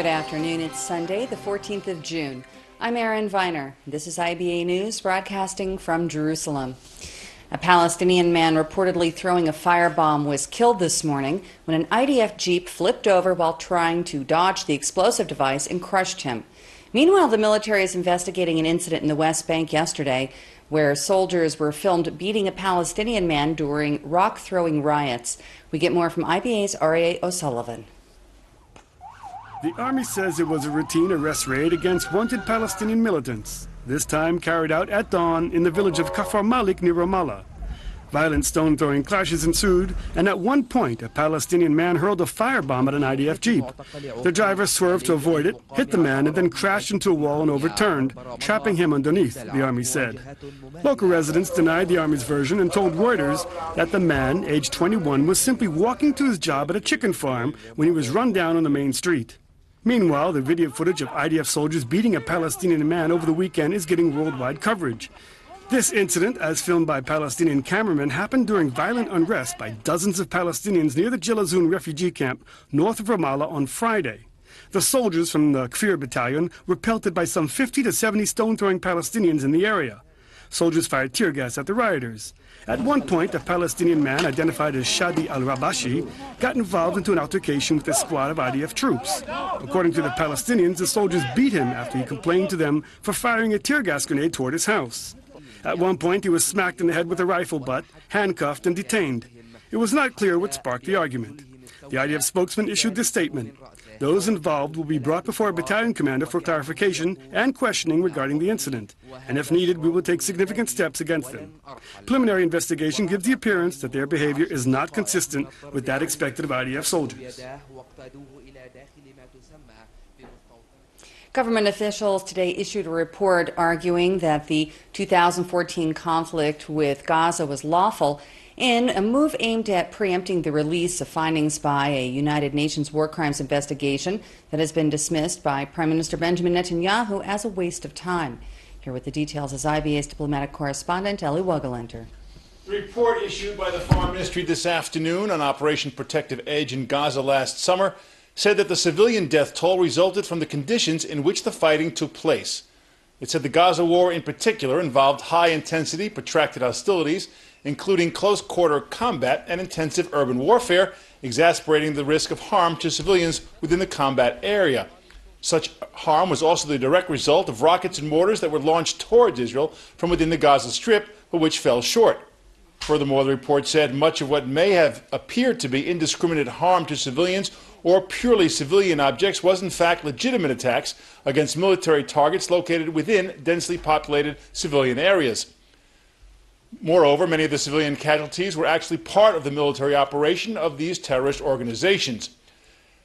Good afternoon. It's Sunday, the 14th of June. I'm Erin Viner. This is IBA News, broadcasting from Jerusalem. A Palestinian man reportedly throwing a firebomb was killed this morning when an IDF jeep flipped over while trying to dodge the explosive device and crushed him. Meanwhile, the military is investigating an incident in the West Bank yesterday where soldiers were filmed beating a Palestinian man during rock-throwing riots. We get more from IBA's R.A. O'Sullivan. The army says it was a routine arrest raid against wanted Palestinian militants, this time carried out at dawn in the village of Kafar Malik near Ramallah. Violent stone-throwing clashes ensued, and at one point a Palestinian man hurled a firebomb at an IDF jeep. The driver swerved to avoid it, hit the man, and then crashed into a wall and overturned, trapping him underneath, the army said. Local residents denied the army's version and told Reuters that the man, aged 21, was simply walking to his job at a chicken farm when he was run down on the main street. Meanwhile, the video footage of IDF soldiers beating a Palestinian man over the weekend is getting worldwide coverage. This incident, as filmed by Palestinian cameramen, happened during violent unrest by dozens of Palestinians near the Jalazoun refugee camp north of Ramallah on Friday. The soldiers from the Kfir battalion were pelted by some 50 to 70 stone-throwing Palestinians in the area. Soldiers fired tear gas at the rioters. At one point, a Palestinian man identified as Shadi al-Rabashi got involved into an altercation with a squad of IDF troops. According to the Palestinians, the soldiers beat him after he complained to them for firing a tear gas grenade toward his house. At one point, he was smacked in the head with a rifle butt, handcuffed, and detained. It was not clear what sparked the argument. The IDF spokesman issued this statement. Those involved will be brought before a battalion commander for clarification and questioning regarding the incident, and if needed, we will take significant steps against them. Preliminary investigation gives the appearance that their behavior is not consistent with that expected of IDF soldiers. Government officials today issued a report arguing that the 2014 conflict with Gaza was lawful in a move aimed at preempting the release of findings by a United Nations war crimes investigation that has been dismissed by Prime Minister Benjamin Netanyahu as a waste of time. Here with the details is IBA's diplomatic correspondent, Ellie Wogelenter. The report issued by the Foreign Ministry this afternoon on Operation Protective Edge in Gaza last summer said that the civilian death toll resulted from the conditions in which the fighting took place. It said the Gaza war in particular involved high-intensity, protracted hostilities, including close-quarter combat and intensive urban warfare, exacerbating the risk of harm to civilians within the combat area. Such harm was also the direct result of rockets and mortars that were launched towards Israel from within the Gaza Strip, but which fell short. Furthermore, the report said much of what may have appeared to be indiscriminate harm to civilians or purely civilian objects was in fact legitimate attacks against military targets located within densely populated civilian areas. Moreover, many of the civilian casualties were actually part of the military operation of these terrorist organizations.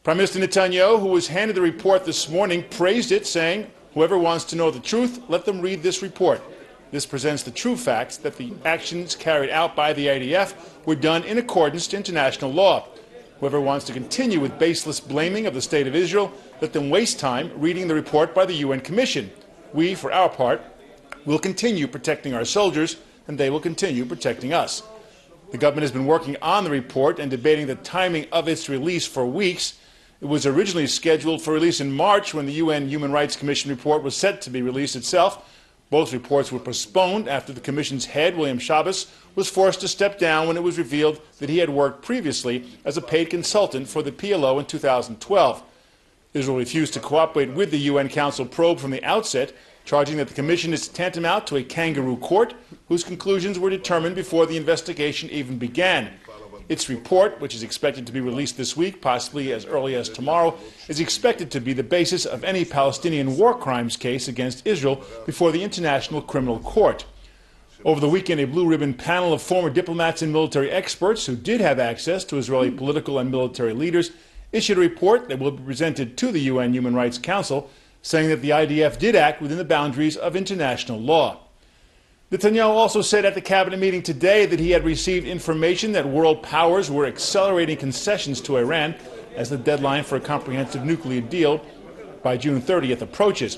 Prime Minister Netanyahu, who was handed the report this morning, praised it, saying, "Whoever wants to know the truth, let them read this report. This presents the true facts that the actions carried out by the IDF were done in accordance to international law. Whoever wants to continue with baseless blaming of the State of Israel, let them waste time reading the report by the UN Commission. We, for our part, will continue protecting our soldiers, and they will continue protecting us." The government has been working on the report and debating the timing of its release for weeks. It was originally scheduled for release in March when the UN Human Rights Commission report was set to be released itself. Both reports were postponed after the Commission's head, William Shabbos, was forced to step down when it was revealed that he had worked previously as a paid consultant for the PLO in 2012. Israel refused to cooperate with the UN Council probe from the outset, charging that the Commission is tantamount to a kangaroo court whose conclusions were determined before the investigation even began. Its report, which is expected to be released this week, possibly as early as tomorrow, is expected to be the basis of any Palestinian war crimes case against Israel before the International Criminal Court. Over the weekend, a blue-ribbon panel of former diplomats and military experts who did have access to Israeli political and military leaders issued a report that will be presented to the UN Human Rights Council, saying that the IDF did act within the boundaries of international law. Netanyahu also said at the cabinet meeting today that he had received information that world powers were accelerating concessions to Iran as the deadline for a comprehensive nuclear deal by June 30th approaches.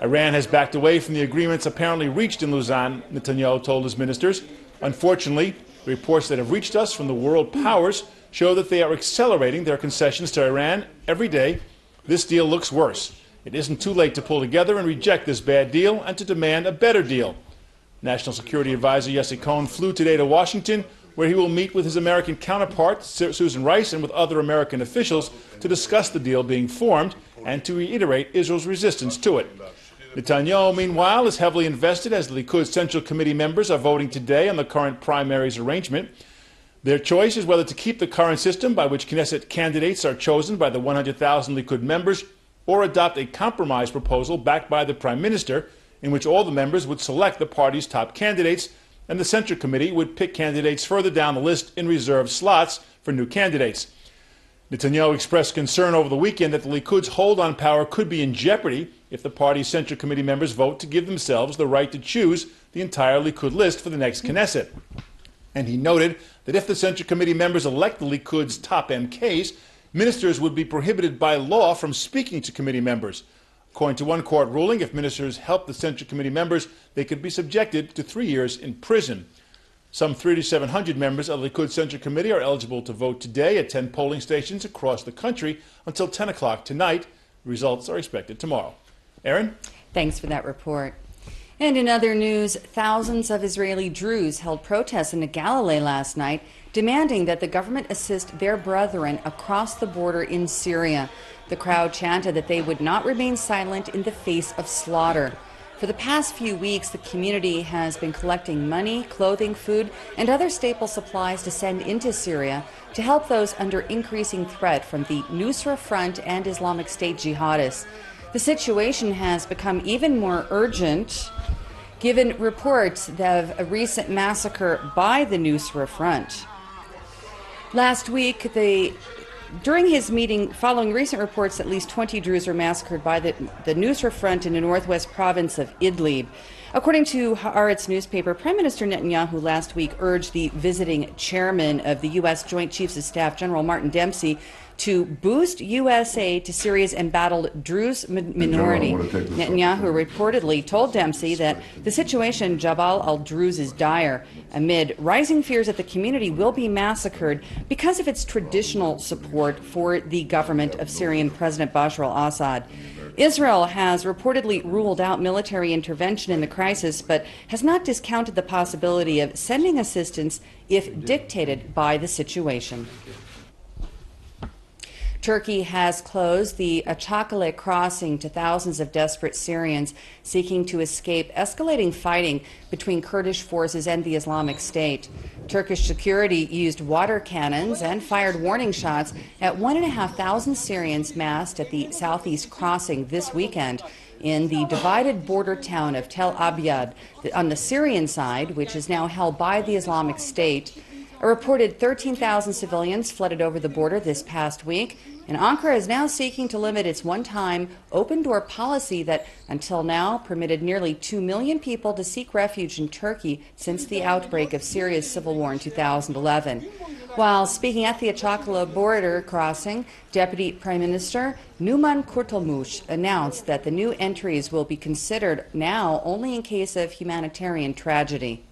Iran has backed away from the agreements apparently reached in Lausanne, Netanyahu told his ministers. Unfortunately, the reports that have reached us from the world powers show that they are accelerating their concessions to Iran every day, This deal looks worse. It isn't too late to pull together and reject this bad deal and to demand a better deal. National Security Advisor Jesse Cohn flew today to Washington, where he will meet with his American counterpart, Susan Rice, and with other American officials to discuss the deal being formed and to reiterate Israel's resistance to it. Netanyahu, meanwhile, is heavily invested as the Likud Central Committee members are voting today on the current primaries arrangement. Their choice is whether to keep the current system by which Knesset candidates are chosen by the 100,000 Likud members or adopt a compromise proposal backed by the Prime Minister in which all the members would select the party's top candidates and the Central Committee would pick candidates further down the list in reserved slots for new candidates. Netanyahu expressed concern over the weekend that the Likud's hold on power could be in jeopardy if the party's Central Committee members vote to give themselves the right to choose the entire Likud list for the next Knesset. And he noted that if the Central Committee members elect the Likud's top MKs, ministers would be prohibited by law from speaking to committee members. According to one court ruling, if ministers help the Central Committee members, they could be subjected to 3 years in prison. Some 3,700 members of the Likud Central Committee are eligible to vote today at 10 polling stations across the country until 10 o'clock tonight. Results are expected tomorrow. Erin? Thanks for that report. And in other news, thousands of Israeli Druze held protests in the Galilee last night, demanding that the government assist their brethren across the border in Syria. The crowd chanted that they would not remain silent in the face of slaughter. For the past few weeks, the community has been collecting money, clothing, food, and other staple supplies to send into Syria to help those under increasing threat from the Nusra Front and Islamic State jihadists. The situation has become even more urgent given reports of a recent massacre by the Nusra Front. Last week, during his meeting, following recent reports that at least 20 Druze were massacred by the Nusra Front in the northwest province of Idlib. According to Haaretz newspaper, Prime Minister Netanyahu last week urged the visiting chairman of the U.S. Joint Chiefs of Staff, General Martin Dempsey, to boost U.S. aid to Syria's embattled Druze minority. Netanyahu reportedly told Dempsey that the situation in Jabal al-Druze is dire, amid rising fears that the community will be massacred because of its traditional support for the government of Syrian President Bashar al-Assad. Israel has reportedly ruled out military intervention in the crisis, but has not discounted the possibility of sending assistance if dictated by the situation. Turkey has closed the Achakale crossing to thousands of desperate Syrians seeking to escape escalating fighting between Kurdish forces and the Islamic State. Turkish security used water cannons and fired warning shots at 1,500 Syrians massed at the southeast crossing this weekend in the divided border town of Tel Abyad on the Syrian side, which is now held by the Islamic State. A reported 13,000 civilians flooded over the border this past week, and Ankara is now seeking to limit its one-time open-door policy that, until now, permitted nearly 2 million people to seek refuge in Turkey since the outbreak of Syria's civil war in 2011. While speaking at the Achakale border crossing, Deputy Prime Minister Numan Kurtulmuş announced that the new entries will be considered now only in case of humanitarian tragedy.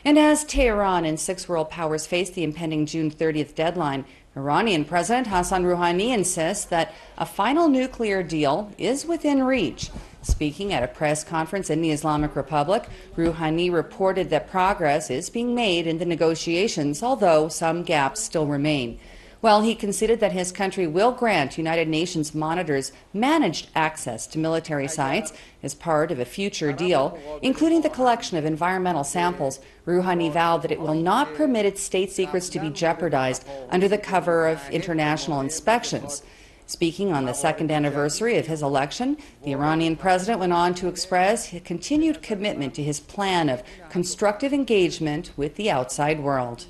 And as Tehran and 6 world powers face the impending June 30th deadline, Iranian President Hassan Rouhani insists that a final nuclear deal is within reach. Speaking at a press conference in the Islamic Republic, Rouhani reported that progress is being made in the negotiations, although some gaps still remain. While he conceded that his country will grant United Nations monitors managed access to military sites as part of a future deal, including the collection of environmental samples, Rouhani vowed that it will not permit its state secrets to be jeopardized under the cover of international inspections. Speaking on the second anniversary of his election, the Iranian president went on to express his continued commitment to his plan of constructive engagement with the outside world.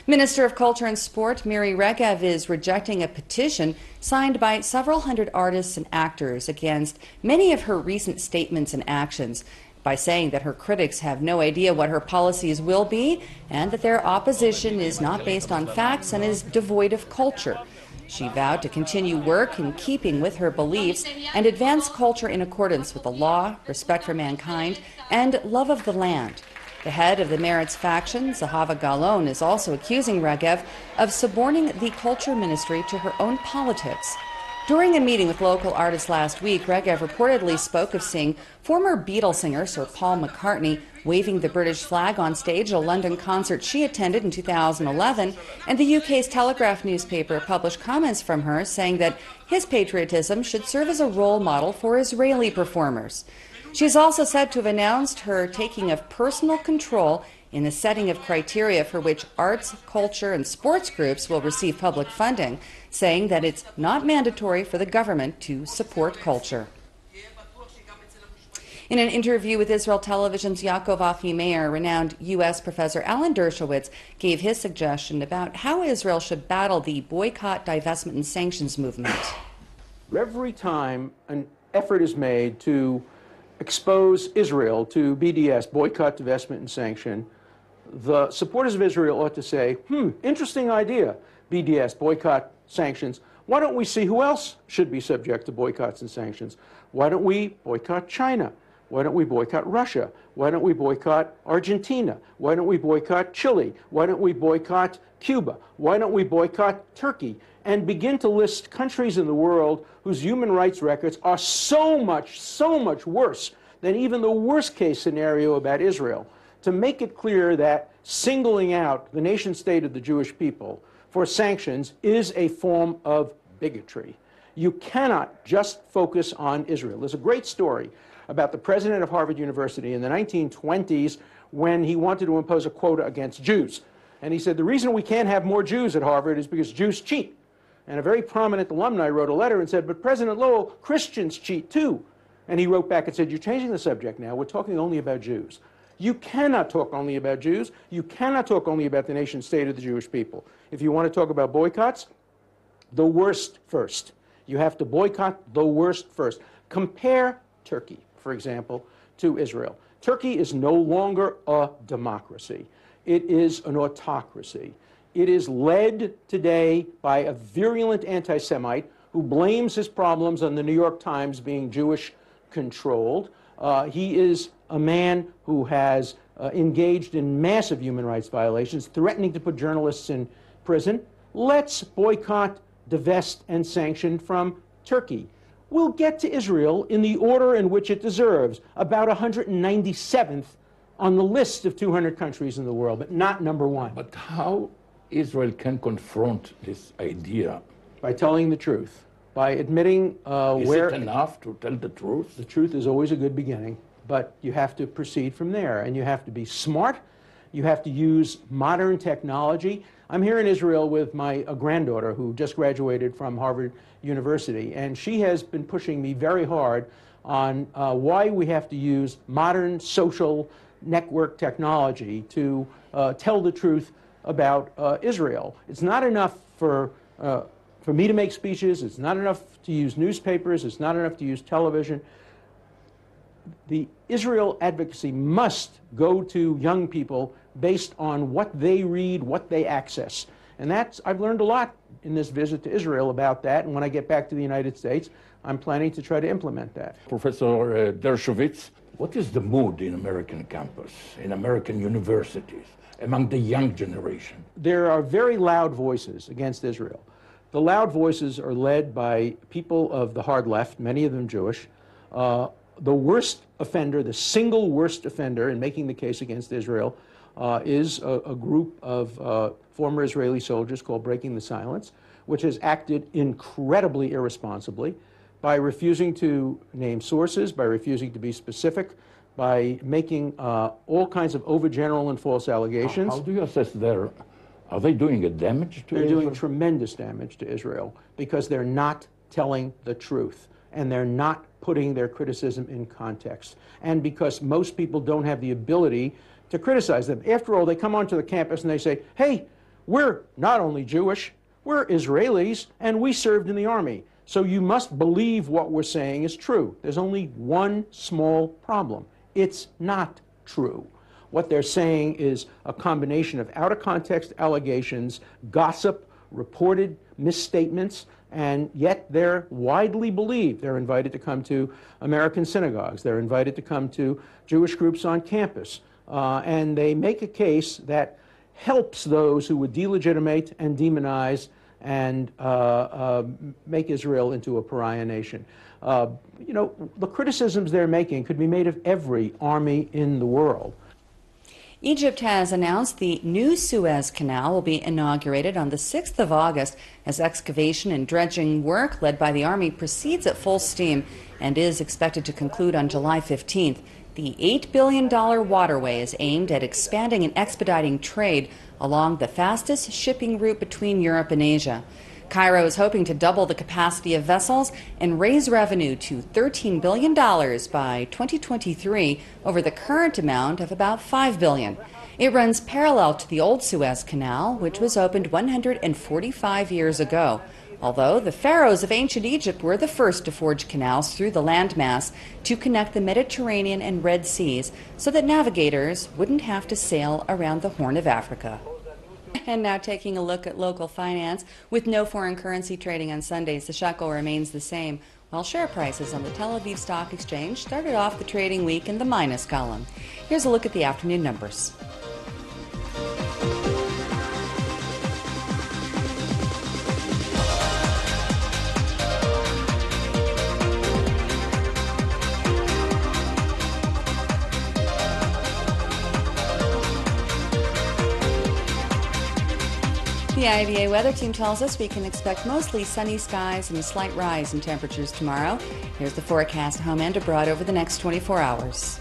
Minister of Culture and Sport Miri Regev is rejecting a petition signed by several hundred artists and actors against many of her recent statements and actions, by saying that her critics have no idea what her policies will be and that their opposition is not based on facts and is devoid of culture. She vowed to continue work in keeping with her beliefs and advance culture in accordance with the law, respect for mankind, and love of the land. The head of the Meretz faction, Zahava Galon, is also accusing Regev of suborning the culture ministry to her own politics. During a meeting with local artists last week, Regev reportedly spoke of seeing former Beatles singer Sir Paul McCartney waving the British flag on stage at a London concert she attended in 2011, and the UK's Telegraph newspaper published comments from her saying that his patriotism should serve as a role model for Israeli performers. She is also said to have announced her taking of personal control in the setting of criteria for which arts, culture, and sports groups will receive public funding, saying that it's not mandatory for the government to support culture. In an interview with Israel Television's Yaakov Achimeir, renowned U.S. professor Alan Dershowitz gave his suggestion about how Israel should battle the boycott, divestment, and sanctions movement. Every time an effort is made to expose Israel to BDS, boycott, divestment, and sanction, the supporters of Israel ought to say, interesting idea, BDS, boycott, sanctions. Why don't we see who else should be subject to boycotts and sanctions? Why don't we boycott China? Why don't we boycott Russia? Why don't we boycott Argentina? Why don't we boycott Chile? Why don't we boycott Cuba? Why don't we boycott Turkey? And begin to list countries in the world whose human rights records are so much worse than even the worst case scenario about Israel, to make it clear that singling out the nation state of the Jewish people for sanctions is a form of bigotry. You cannot just focus on Israel. There's a great story about the president of Harvard University in the 1920s when he wanted to impose a quota against Jews. And he said, the reason we can't have more Jews at Harvard is because Jews cheat. And a very prominent alumni wrote a letter and said, but President Lowell, Christians cheat too. And he wrote back and said, you're changing the subject now. We're talking only about Jews. You cannot talk only about Jews. You cannot talk only about the nation state of the Jewish people. If you want to talk about boycotts, the worst first. You have to boycott the worst first. Compare Turkey, for example, to Israel. Turkey is no longer a democracy. It is an autocracy. It is led today by a virulent anti-Semite who blames his problems on the New York Times being Jewish-controlled. He is a man who has engaged in massive human rights violations, threatening to put journalists in prison. Let's boycott, divest, and sanction from Turkey. We'll get to Israel in the order in which it deserves, about 197th on the list of 200 countries in the world, but not number one. But how Israel can confront this idea? By telling the truth, by admitting Is it enough to tell the truth? The truth is always a good beginning, but you have to proceed from there, and you have to be smart. You have to use modern technology. I'm here in Israel with my granddaughter who just graduated from Harvard University, and she has been pushing me very hard on why we have to use modern social network technology to tell the truth about Israel. It's not enough for me to make speeches. It's not enough to use newspapers. It's not enough to use television. The Israel advocacy must go to young people based on what they read, what they access. And I've learned a lot in this visit to Israel about that, and when I get back to the United States, I'm planning to try to implement that. Professor Dershowitz, what is the mood in American campus, in American universities, among the young generation? There are very loud voices against Israel. The loud voices are led by people of the hard left, many of them Jewish. The worst offender, the single worst offender in making the case against Israel is a group of former Israeli soldiers called Breaking the Silence, which has acted incredibly irresponsibly by refusing to name sources, by refusing to be specific, by making all kinds of overgeneral and false allegations. How do you assess are they doing a damage to Israel? They're doing tremendous damage to Israel because they're not telling the truth, and they're not putting their criticism in context, and because most people don't have the ability to criticize them. After all, they come onto the campus and they say, hey, we're not only Jewish, we're Israelis, and we served in the army. So you must believe what we're saying is true. There's only one small problem. It's not true. What they're saying is a combination of out-of-context allegations, gossip, reported misstatements, and yet they're widely believed. They're invited to come to American synagogues. They're invited to come to Jewish groups on campus. And they make a case that helps those who would delegitimate and demonize and make Israel into a pariah nation. You know, the criticisms they're making could be made of every army in the world. Egypt has announced the new Suez Canal will be inaugurated on the 6th of August as excavation and dredging work led by the Army proceeds at full steam and is expected to conclude on July 15th. The $8 billion waterway is aimed at expanding and expediting trade along the fastest shipping route between Europe and Asia. Cairo is hoping to double the capacity of vessels and raise revenue to $13 billion by 2023 over the current amount of about $5 billion. It runs parallel to the old Suez Canal, which was opened 145 years ago. Although the pharaohs of ancient Egypt were the first to forge canals through the landmass to connect the Mediterranean and Red Seas so that navigators wouldn't have to sail around the Horn of Africa. And now taking a look at local finance. With no foreign currency trading on Sundays, the shekel remains the same, while share prices on the Tel Aviv Stock Exchange started off the trading week in the minus column. Here's a look at the afternoon numbers. The IBA weather team tells us we can expect mostly sunny skies and a slight rise in temperatures tomorrow. Here's the forecast home and abroad over the next 24 hours.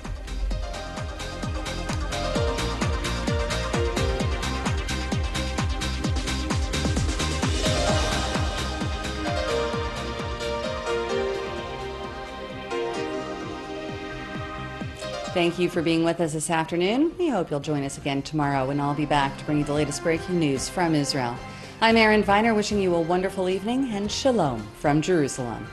Thank you for being with us this afternoon. We hope you'll join us again tomorrow when I'll be back to bring you the latest breaking news from Israel. I'm Erin Viner, wishing you a wonderful evening and shalom from Jerusalem.